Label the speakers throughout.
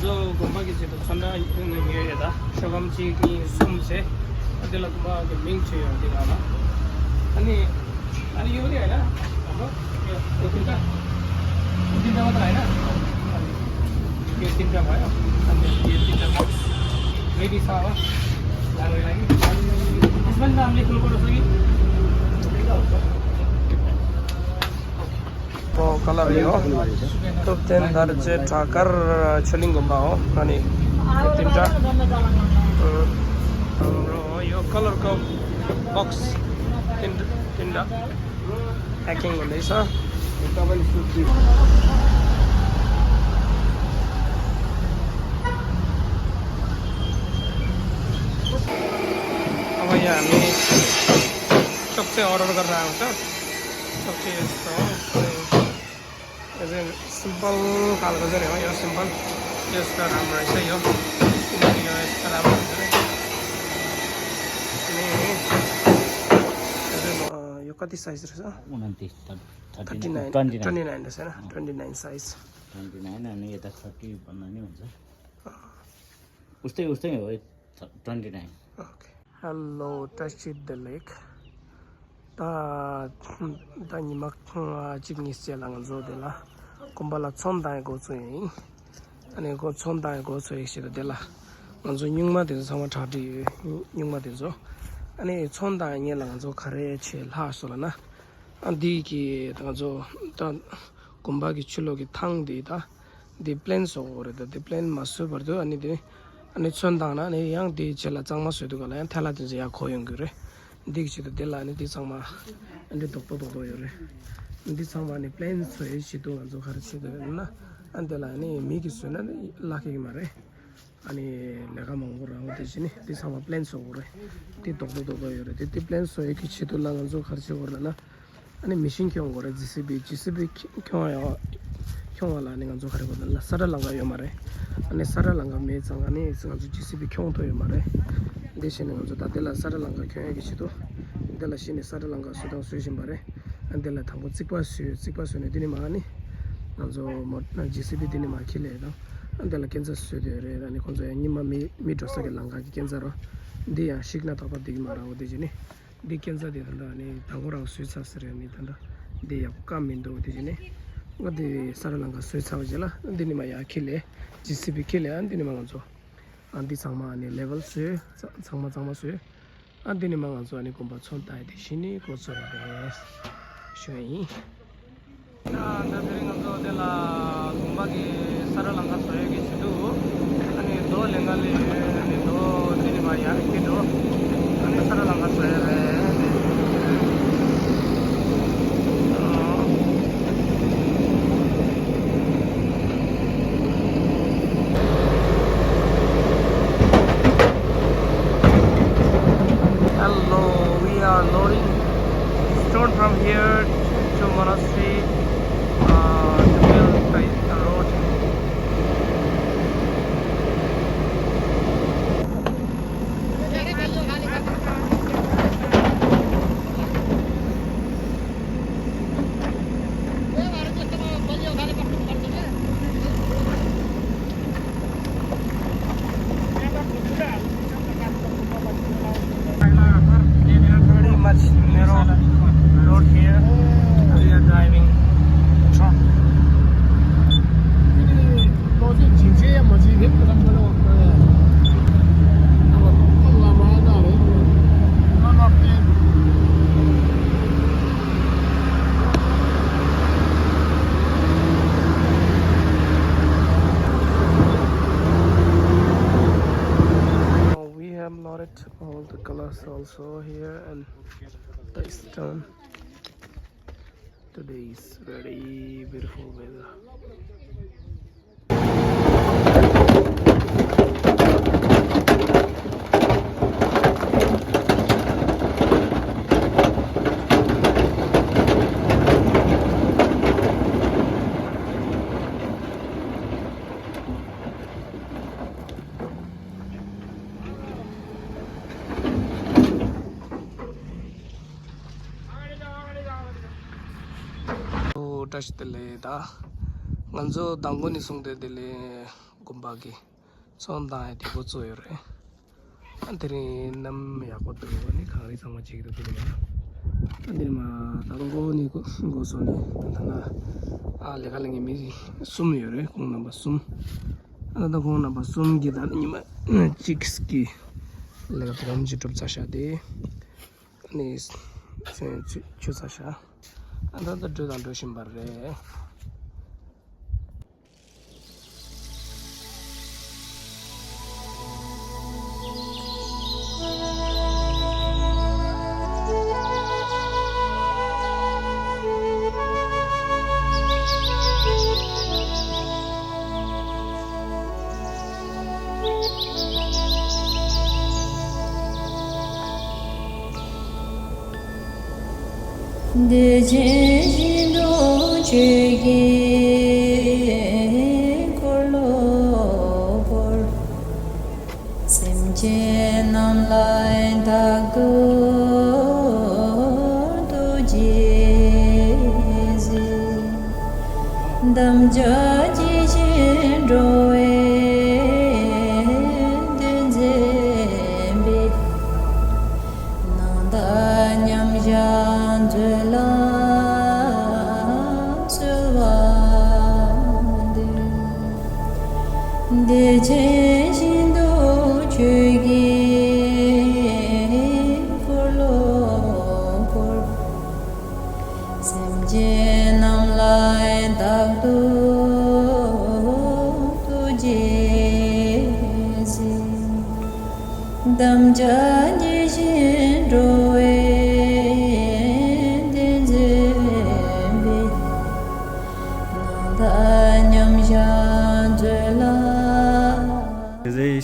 Speaker 1: 먼저 공부하기지도 전화 있는 게에다 쇼감지기 숨세 어디라 공부하기 맹체요 어디가 아니 요리 아니라 apa ya tinta mata lain ya tinta apa ya ये tinta box ready sawa lagi इसमें नाम लिख लो लगी तो कलर यो तो तेन दर्जे ठाकर चलिंग बाओ अनि tinta यो कलर को बॉक्स tinta packing हुँदैछ अब यहाँ हामी चोक्चे अर्डर गरेर आउँछ चोक्चे यस्तो यो चाहिँ सिम्पल खालको चाहिँ हो यो सिम्पल यस्तो राम्रो रहेछ यो किनकि यो यस्तो राम्रो हुन्छ अनि यो कति साइज रहेछ 29 रहेछ हैन 29 साइज
Speaker 2: 29 अनि यता 30 भन्दा नि हुन्छ उस्तै हो 29
Speaker 1: ओके हेलो टच द लेक ता निमक चिकनिस चेलाङ जोदेला कुम्बला छन्दाय गोछु है अनि गो छन्दाय गोछु एकसित देला मन्जो युङमा दिसम्म 30 युङमा दिसो अनि छन्दाय नेलाङ जो खरे छे लासोला न अदिकी जो त कुम्बाकी चुलोकी थाङ दिदा दि प्लेन सो रे द प्लेन मासु पर्दो अनि छन्दाङ अनि yang di chela changma suidu gala yang thala din ya khoyong gure dik chi de la ni di changma and dok to yore di changma ni plane soi chi do an zo khar chi de na an de la ni mi ki suna la ki mare ani lega mong ra ho de ni di changma plane so gore di dok yore di plane soi ki chi do la an zo khar chi gore na ani machine kyong gore JCB kyong ya kyong la ni an zo khar gore la sara langa yo mare अनि सारा लंगा में चंगाने इसका जो GCB क्यों तो ये मारे देश ने जो दादेला सारा लंगा क्यों है किसी तो देला शिने सारा लंगा सुधा सुइशिम मारे अंदेला थांबो चिकवा ने दिने माने जो मोट जीसीबी दिने मा खिले दा अंदेला केंजा सुदे रे अनि कोंजो निमा मी ड्रस के लंगा की केंजा रो दिया शिकना तप दिग मारा हो दिजिने दि केंजा दे दा अनि थांगोरा सुइसा सरे नि दा दिया काम मिन्दो दिजिने 어디 사람랑가 수사하지라 안디니 마야 킬레 GCB 킬레 안디니 망한조 안디 상마 아니 레벨 수 상마 수 안디니 망한조 아니 곰바 촌타이 디시니 고소레 쇼이 나 나드링 안조 데라 곰바기 사람랑가 소에기 수도 아니 도 랭갈리 아니 도 디니 마야 키도 아니 사람랑가 소에레 from here to Monastery to build the road. Very much narrow road here. We are driving truck. We have loaded all the colors also here and the stone. Today is very beautiful weather. touch the da nganzo dangoni sungde dele गुम्बागी sonda di gozo yore antri nam ya ko to ni khari sama chi do ni andil ma tango ni gozo ni tana a le galengi mi sum yore kung na basum ana kung na basum gi dan ni ma chicks ki le ga pram ji top cha de ni chu cha sha ana da do dan do shim bar re
Speaker 3: de jin do chege kolo por semje nam lai da go do je dam ja ji jin do de jin do chege kolo por semje nam lai da do tujhe dam ja ji jin do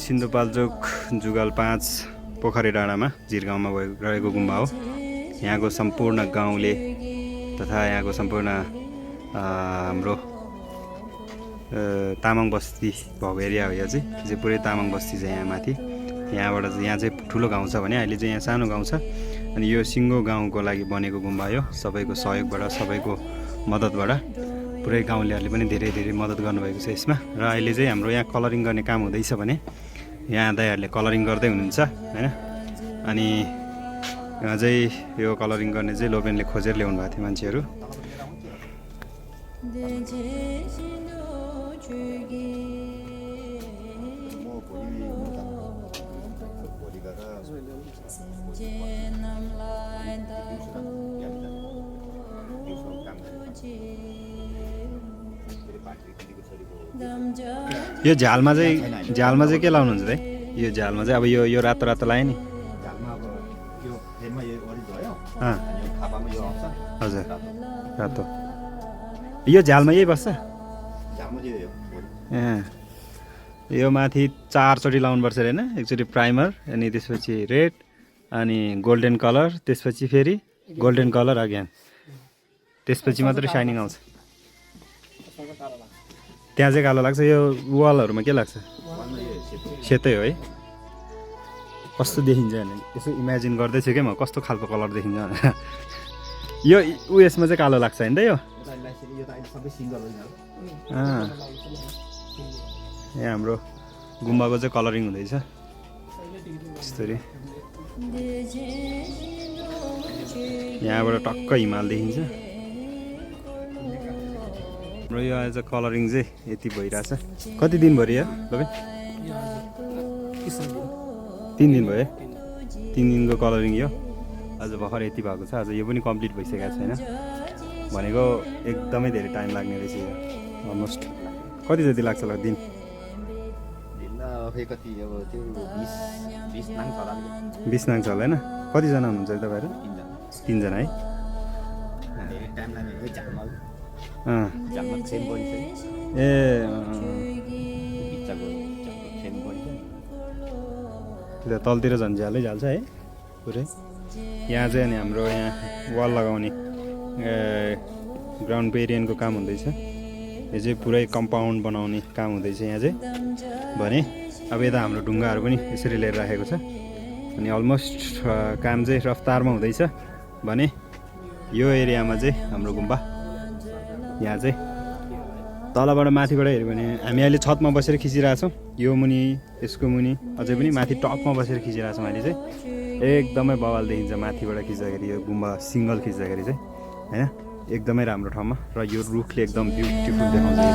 Speaker 4: Sindhupalchok जुगाल 5 पोखरी डाँडामा जिरगाउँमा रहेको गुम्बा हो। यहाँको सम्पूर्ण गाउँले तथा यहाँको सम्पूर्ण हाम्रो तामाङ बस्ती भएको एरिया हो। यो चाहिँ पुरै तामाङ बस्ती छ यहाँ माथि। यहाँ चाहिँ ठुलो गाउँ छ भने अहिले चाहिँ यहाँ सानो गाउँ छ। अनि यो सिङ्गो गाउँको लागि बनेको गुम्बा हो। सबैको सहयोगबाट सबैको मद्दतबाट पुरै गाउँलेहरूले पनि धेरै धेरै मद्दत गर्नुभएको छ यसमा। र अहिले चाहिँ हाम्रो यहाँ कलरिङ गर्ने काम हुँदैछ भने यहाँ दाइहरूले कलरिङ गर्दै हुनुहुन्छ हैन। अनि अझै यो कलरिङ गर्ने चाहिँ लोबेनले खोजेर ल्याउनु भएको थियो मान्छेहरू। यो झालमा चाहिँ के लाउनुहुन्छ त? यो झालमा चाहिँ अब यो रातो रातो लाग्यो नि। हजुर रातो। यो झालमा यही बस्छ? यो माथि 4 चोटि लाउनुपर्छ हैन। एकचोटि प्राइमर अनि त्यसपछि रेड अनि गोल्डन कलर, त्यसपछि फेरि गोल्डन कलर अगेन, त्यसपछि मात्रै साइनिङ आउँछ। त्यहाँ चाहिँ कालो लाग्छ। यो वालहरुमा के लाग्छ? सेतै हो है। कस्तो देखिन्छ भने यसो इमेजिन गर्दै छु के म कस्तो खालको कलर देखिन्छ भनेर। यो उयसमा चाहिँ कालो लाग्छ हैन त यो? यहाँ हाम्रो गुम्बाको चाहिँ कलरिङ हुँदैछ यस्तरी। यहाँबाट टक्क हिमाल देखिन्छ। हाम्रो यो आज कलरिङ चाहिँ यति भइरहेछ। कति दिन भयो यार तपाईँ? 3 दिन भयो। 3 दिनको कलरिङ यो आज भर्खर यति भएको छ। आज यो पनि कम्प्लिट भइसकेको छैन। भनेको एकदमै धेरै टाइम लाग्ने रहेछ यो। अलमोस्ट कति जति लाग्छ होला दिन?
Speaker 2: कति अब त्यो 20 नाङ छ होला।
Speaker 4: 20 नाङ छ होला हैन? कतिजना हुनुहुन्छ तपाईहरु? 3 जना है।
Speaker 2: धेरै टाइम लाग्ने हो झालमा फ्रेम बनिन्छ।
Speaker 4: ए
Speaker 2: बिचको फ्रेम बनिन्छ।
Speaker 4: त्यो तलतिर झन् झ्यालै झाल्छ है पुरै। यहाँ चाहिँ अनि हाम्रो यहाँ वाल लगाउने ग्राउन्ड पेरियनको काम हुँदैछ। यो चाहिँ पुरै कम्पाउन्ड बनाउने काम हुँदैछ यहाँ चाहिँ। भने अब यता हाम्रो ढुङ्गाहरू पनि यसरी लिएर राखेको छ। अनि अलमोस्ट काम चाहिँ रफ्तारमा हुँदैछ। भने यो एरियामा चाहिँ हाम्रो गुम्बा यहाँ चाहिँ तलबाट माथिबाट हेऱ्यो भने हामी अहिले छतमा बसेर खिचिरहेछौँ यो मुनि यसको मुनि अझै पनि माथि टपमा बसेर खिचिरहेछौँ अहिले चाहिँ एकदमै बवाल देखिन्छ माथिबाट खिच्दाखेरि यो गुम्बा सिङ्गल खिच्दाखेरि चाहिँ होइन एकदमै राम्रो ठाउँमा र यो रुखले एकदम ब्युटिफुल देखाउँछ यो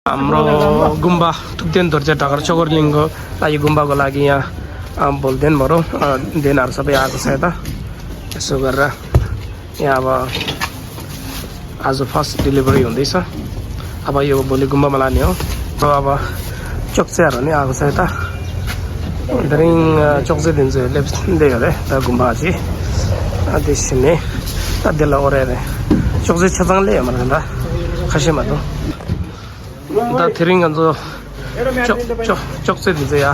Speaker 1: हाम्रो गुम्बा तुक्देन धोर्जे ढाका चोगरलिङको लागि गुम्बाको लागि यहाँ बोल्देन भरौँ देनहरू सबै आएको छ यता यसो गरेर यहाँ अब आज फर्स्ट डेलिभरी हुँदैछ अब यो भोलि गुम्बामा लाने हो अब चोक्चेहरू नि आएको छ यता धरिङ चोक्चे दिन्छ लेप्दै अरे त गुम्बा चाहिँ त्यसले त्यसलाई ओरेर चोक्चे छचाङले हाम्रो खसीमा त दा थिरिङ जो चोक्चे दिन्छ या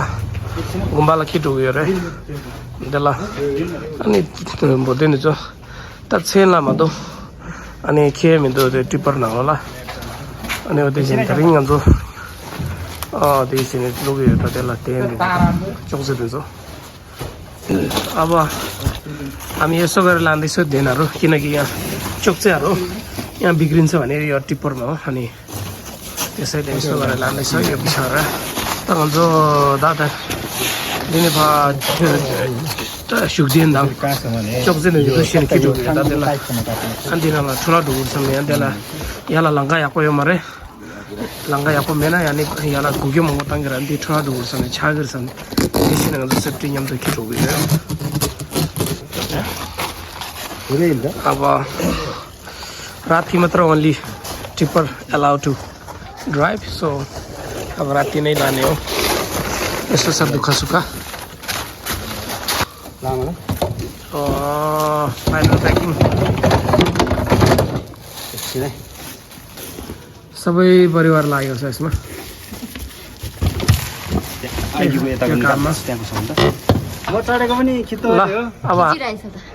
Speaker 1: गुम्बालाई खिटो उयो रे त्यसलाई अनि भोटेन जो त छेलामा त अनि खेमिदो टिप्पर नहोला अनि त्यसै थिरिङ जो त्यसै लुग्यो त त्यसलाई टेन चोक्चे दिन्छ अब हामी यसो गरेर लाँदैछौँ देनहरू किनकि यहाँ चोक्चेहरू यहाँ बिग्रिन्छ भने यो टिप्परमा हो अनि त्यसैले यसो गरेर लाँदैछ यो बिचरा तर जो दादा दिने सुक्दिएन दाम चोक्चे दिन्छ किटो त्यसलाई अनि तिनीहरूलाई ठुला ढुकुर्छन् यहाँ त्यसलाई यहाँलाई लङ्का आएको यो मरे लङ्का आएको मेन यहाँलाई घुग्यो मङ्गो ताङ्गेर अनि त्यो ठुला ढुकुर्छन् छागिर्छन् त्यसैले गर्दा सेफ्टी यहाँ त किटो हुँदैन अब राति मात्र only tipper allow to drive so अब राति नै लाने हो यस्तो छ दुःख सुख फाइनल प्याकिङ सबै परिवार लाग्यो छ यसमा अब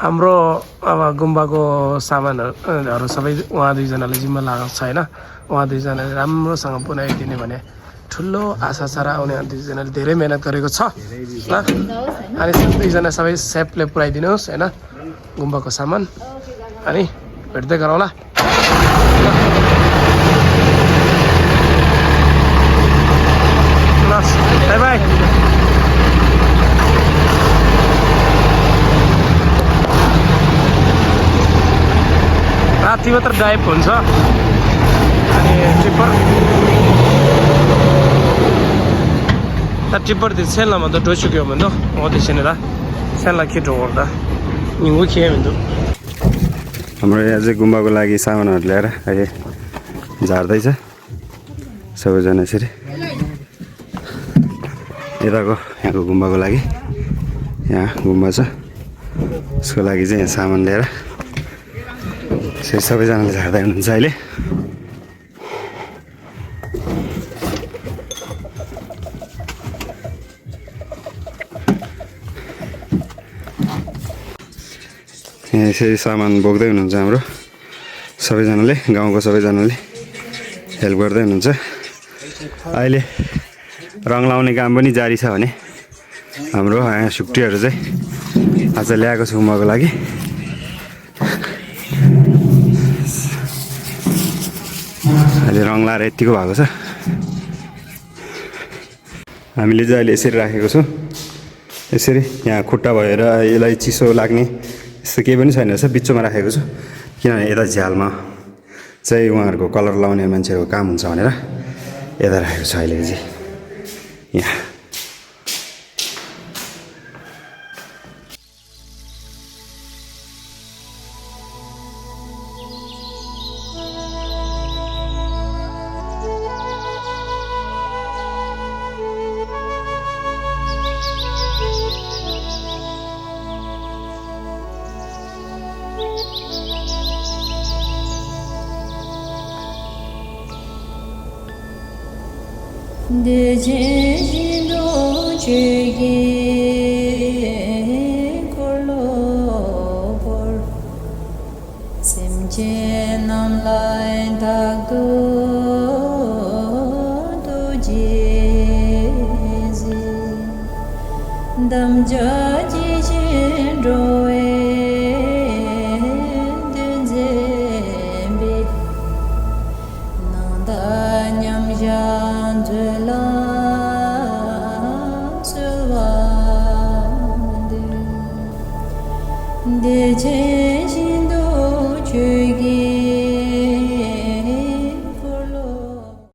Speaker 1: हाम्रो अब गुम्बाको सामानहरू सबै उहाँ दुईजनाले जिम्मा लगाएको छ होइन उहाँ दुईजनाले राम्रोसँग पुऱ्याइदिने भने ठुलो आशा छ र आउने दुईजनाले धेरै मिहिनेत गरेको छ ल अनि दुईजना सबै सेफले पुऱ्याइदिनुहोस् होइन गुम्बाको सामान अनि भेट्दै गरौँला ल बाई बाई राति मात्र ड्राइभ हुन्छ अनि टिप्पर त्यो सेलमा त डोइसक्यो भने ओदेसिनेर सेललाई खिटो गर्दा निङ्गु खिए भने
Speaker 4: हाम्रो यहाँ चाहिँ गुम्बाको लागि सामानहरू ल्याएर अहिले झार्दैछ सबैजना यसरी यताको यहाँको गुम्बाको लागि यहाँ गुम्बा छ यसको लागि चाहिँ यहाँ सामान ल्याएर सबैजनाले झार्दै हुनुहुन्छ अहिले यहाँ यसरी सामान बोक्दै हुनुहुन्छ हाम्रो सबैजनाले गाउँको सबैजनाले हेल्प गर्दै हुनुहुन्छ अहिले रङ लाउने काम पनि जारी छ भने हाम्रो यहाँ सुक्टीहरू चाहिँ आज ल्याएको छु मको लागि अहिले रङ लाएर यतिको भएको छ हामीले चाहिँ अहिले यसरी राखेको छौँ यसरी यहाँ खुट्टा भएर यसलाई चिसो लाग्ने यस्तो केही पनि छैन रहेछ बिचमा राखेको छु किनभने यता झ्यालमा चाहिँ उहाँहरूको कलर लाउने मान्छेहरूको काम हुन्छ भनेर यता राखेको छु अहिले चाहिँ यहाँ
Speaker 3: de jin do che ge kolo por sim je nam lai da do do je zi dam ja ji jin do e de je bi na da nyam ja de jin do chu gi